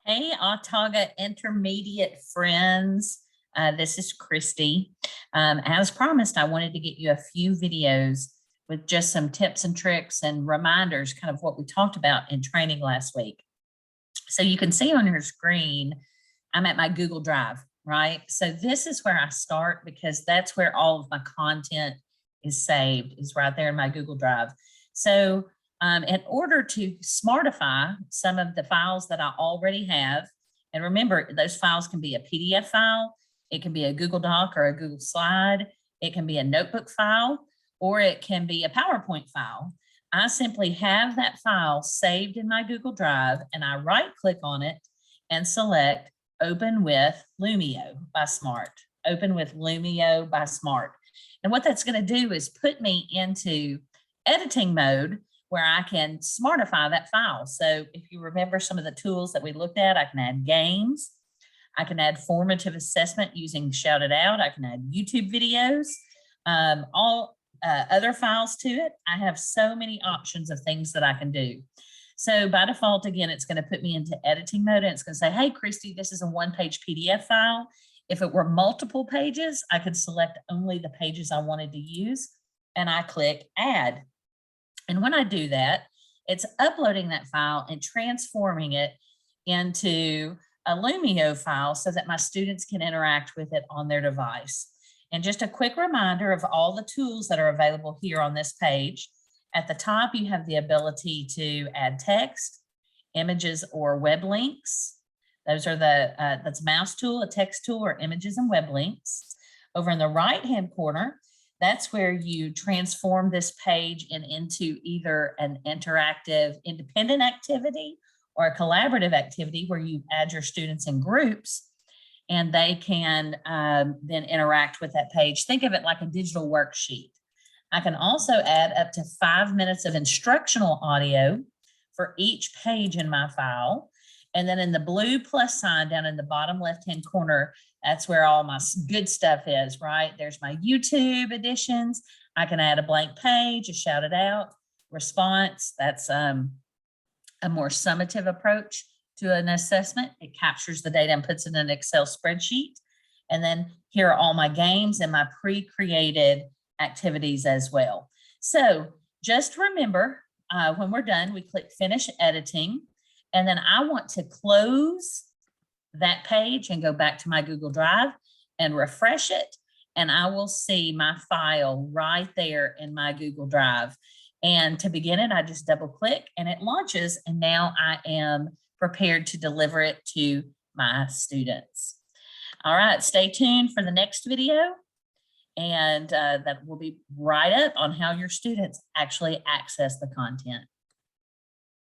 Hey, Autaga Intermediate friends. This is Christy. As promised, I wanted to get you a few videos with just some tips and tricks and reminders, kind of what we talked about in training last week. So you can see on your screen, I'm at my Google Drive, right? So this is where I start because that's where all of my content is saved, is right there in my Google Drive. So in order to Smartify some of the files that I already have, and remember, those files can be a PDF file, it can be a Google Doc or a Google Slide, it can be a notebook file, or it can be a PowerPoint file. I simply have that file saved in my Google Drive and I right click on it and select Open with Lumio by Smart. Open with Lumio by Smart. And what that's going to do is put me into editing mode where I can smartify that file. So if you remember some of the tools that we looked at, I can add games. I can add formative assessment using Shout It Out. I can add YouTube videos, all other files to it. I have so many options of things that I can do. So by default, again, it's going to put me into editing mode and it's going to say, hey, Christy, this is a one-page PDF file. If it were multiple pages, I could select only the pages I wanted to use and I click add. And when I do that, it's uploading that file and transforming it into a Lumio file so that my students can interact with it on their device. And just a quick reminder of all the tools that are available here on this page. At the top, you have the ability to add text, images, or web links. Those are that's a mouse tool, a text tool, or images and web links. Over in the right-hand corner, that's where you transform this page into either an interactive independent activity or a collaborative activity where you add your students in groups and they can then interact with that page. Think of it like a digital worksheet. I can also add up to 5 minutes of instructional audio for each page in my file. And then in the blue plus sign down in the bottom left-hand corner, that's where all my good stuff is, right? There's my YouTube editions. I can add a blank page, a Shout It Out, response. That's a more summative approach to an assessment. It captures the data and puts it in an Excel spreadsheet. And then here are all my games and my pre-created activities as well. So just remember, when we're done, we click Finish Editing. And then I want to close that page and go back to my Google Drive and refresh it. And I will see my file right there in my Google Drive. And to begin it, I just double click and it launches. And now I am prepared to deliver it to my students. All right, stay tuned for the next video. And that will be right up on how your students actually access the content.